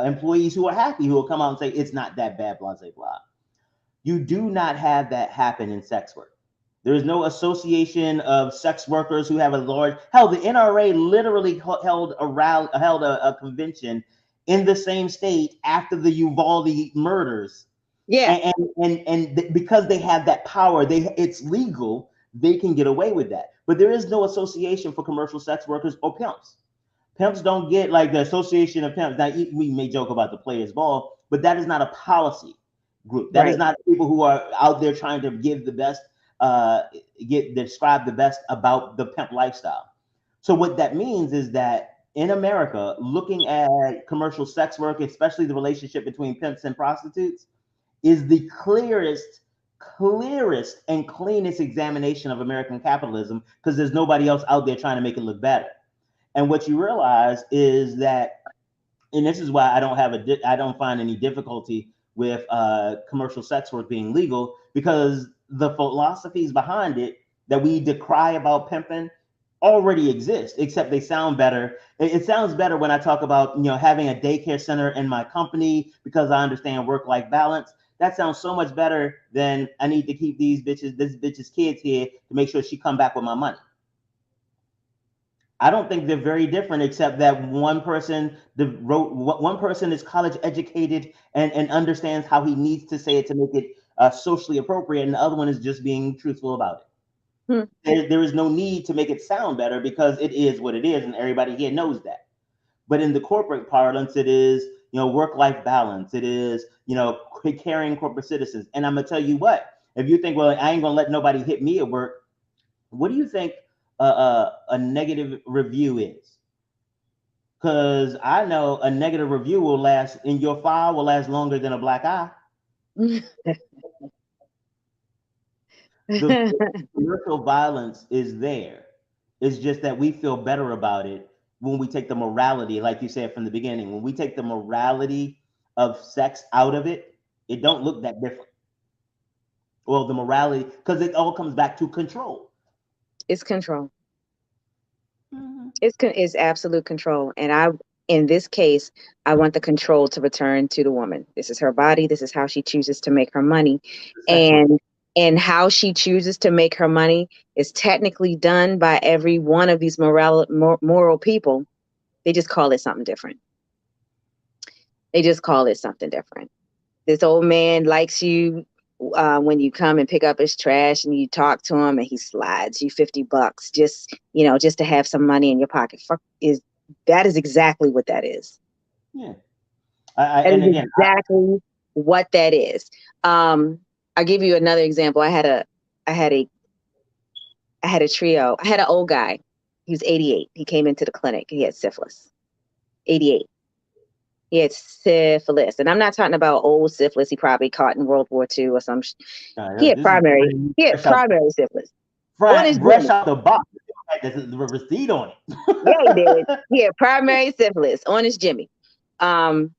employees who are happy, who will come out and say it's not that bad, blah, blah, blah. You do not have that happen in sex work. There is no association of sex workers who have a large. Hell, the NRA literally held a convention in the same state after the Uvalde murders. Yeah. And because they have that power, it's legal. They can get away with that. But there is no association for commercial sex workers or pimps. Pimps don't get like the association of pimps. Now, we may joke about the Players Ball, but that is not a policy group. That is not people who are out there trying to give the best, describe the best about the pimp lifestyle. So what that means is that in America, looking at commercial sex work, especially the relationship between pimps and prostitutes, is the clearest and cleanest examination of American capitalism, because there's nobody else out there trying to make it look better. And what you realize is that and this is why I don't have I don't find any difficulty with commercial sex work being legal, because the philosophies behind it that we decry about pimping already exist, except they sound better. It sounds better when I talk about, you know, having a daycare center in my company because I understand work-life balance. That sounds so much better than I need to keep this bitch's kids here to make sure she come back with my money. I don't think they're very different, except that one person is college educated and understands how he needs to say it to make it socially appropriate, and the other one is just being truthful about it. There is no need to make it sound better because it is what it is, and everybody here knows that. But in the corporate parlance, it is, you know, work-life balance. It is, you know, caring corporate citizens. And I'm gonna tell you what: if you think, well, I ain't gonna let nobody hit me at work, what do you think a negative review is? Because I know a negative review will last in your file will last longer than a black eye. The commercial violence is there. It's just that we feel better about it when we take the morality, like you said from the beginning, when we take the morality of sex out of it, it don't look that different. Well, the morality, because it all comes back to control. It's control. It's absolute control. And in this case, I want the control to return to the woman. This is her body. This is how she chooses to make her money. And how she chooses to make her money is technically done by every one of these moral people. They just call it something different. This old man likes you when you come and pick up his trash and you talk to him and he slides you $50 just, you know, just to have some money in your pocket. That is exactly what that is. Yeah. Exactly what that is. I'll give you another example. I had a trio. I had an old guy. He was 88. He came into the clinic. He had syphilis. 88. He had syphilis. And I'm not talking about old syphilis he probably caught in World War II or some. He had primary syphilis. Fresh out the box. There's a receipt on it. Yeah, he did. He had primary syphilis on his Jimmy. And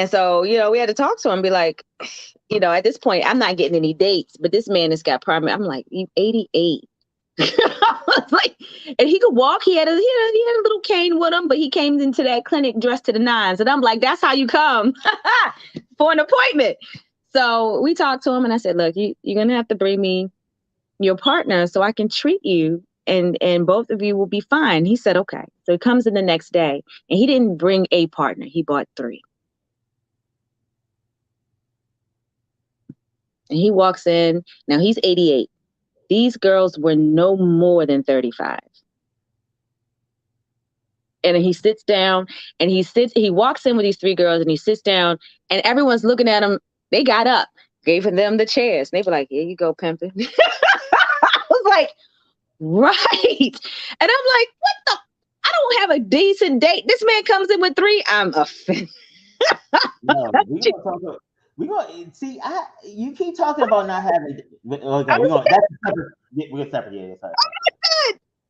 so, you know, we had to talk to him and be like, you know, at this point, I'm not getting any dates, but this man has got primary. I'm like, you 88. I was like, and he could walk. He had a little cane with him, but he came into that clinic dressed to the nines. And I'm like, that's how you come for an appointment. So we talked to him and I said, look, you're going to have to bring me your partner so I can treat you and both of you will be fine. He said, okay. So he comes in the next day and he didn't bring a partner. He bought 3. And he walks in. Now he's 88. These girls were no more than 35. And he sits down and he walks in with these 3 girls and he sits down and everyone's looking at him. They got up, gave them the chairs. And they were like, here you go, pimping. I was like, right. And I'm like, what the? I don't have a decent date. This man comes in with 3. I'm offended. No, we gonna see. You keep talking about not having. Okay, we're gonna separate. Yeah, sorry.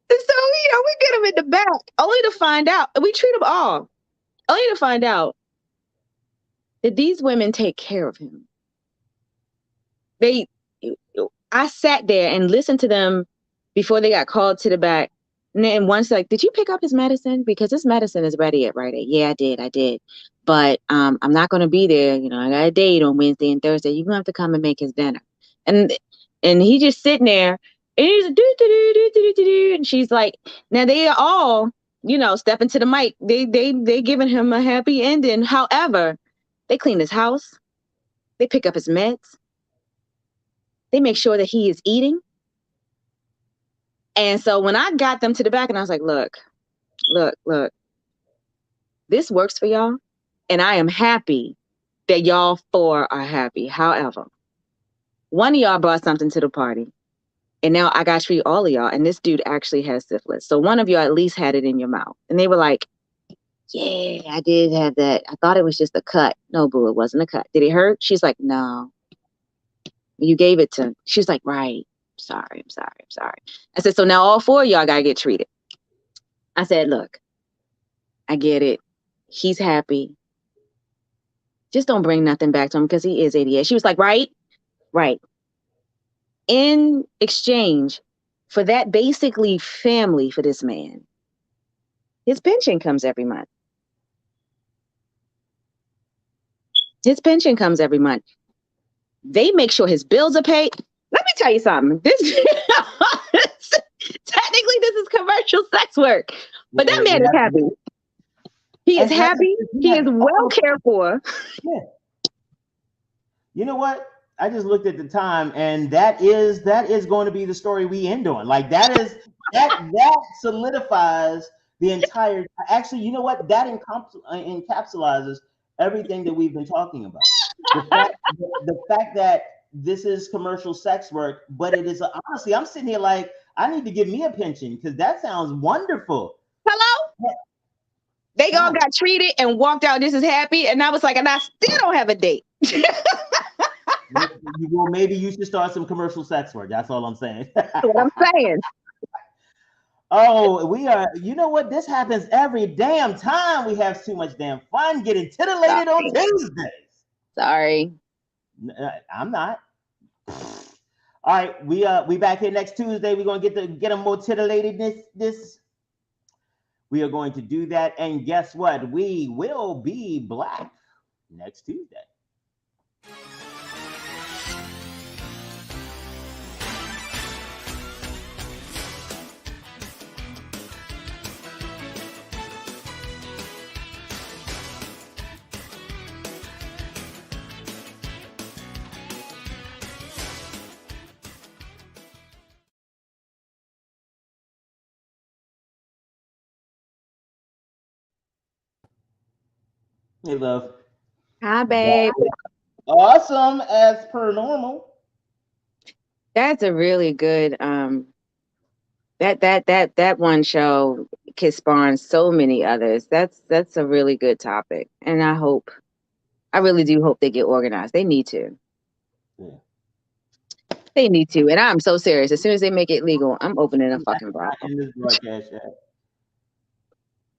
So, you know, we get him in the back, only to find out, and we treat them all, only to find out that these women take care of him. I sat there and listened to them before they got called to the back. And then one's like, did you pick up his medicine? Because his medicine is ready at Rite Aid. Yeah, I did. But I'm not going to be there. You know, I got a date on Wednesday and Thursday. You're going to have to come and make his dinner. And he just sitting there and he's do. And she's like, now they are all, you know, stepping to the mic. They giving him a happy ending. However, they clean his house. They pick up his meds. They make sure that he is eating. And so when I got them to the back and I was like, look, this works for y'all. And I am happy that y'all 4 are happy. However, one of y'all brought something to the party. And now I got to treat all of y'all. And this dude actually has syphilis. So one of y'all at least had it in your mouth. And they were like, yeah, I did have that. I thought it was just a cut. No, boo, it wasn't a cut. Did it hurt? She's like, no. You gave it to. She's like, right. I'm sorry. I said, so now all 4 of y'all got to get treated. I said, look, I get it. He's happy. Just don't bring nothing back to him because he is 88. She was like, right. In exchange for that basically family for this man, his pension comes every month. They make sure his bills are paid. Let me tell you something. Technically, this is commercial sex work, but that man is happy. He is happy. He is well cared for. Yeah. You know what? I just looked at the time, and that is going to be the story we end on. Like that solidifies the entire. Actually, you know what? That encapsulates everything that we've been talking about. The fact that this is commercial sex work, but it is honestly, I'm sitting here like I need to give me a pension because that sounds wonderful. Hello? They all got treated and walked out. This is happy, and I was like, and I still don't have a date. Well, maybe you should start some commercial sex work. That's all I'm saying. That's what I'm saying. Oh, we are. You know what? This happens every damn time. We have too much damn fun getting titillated on Tuesdays. Sorry. I'm not. All right, we back here next Tuesday. We're gonna get them more titillated. We are going to do that, and guess what? We will be black next Tuesday. Hey, love. Hi, babe. Awesome as per normal. That's a really good that one show can spawn so many others. That's a really good topic, and I really do hope they get organized. They need to. Yeah. They need to, and I'm so serious. As soon as they make it legal, I'm opening a fucking brothel. In this broadcast, yeah.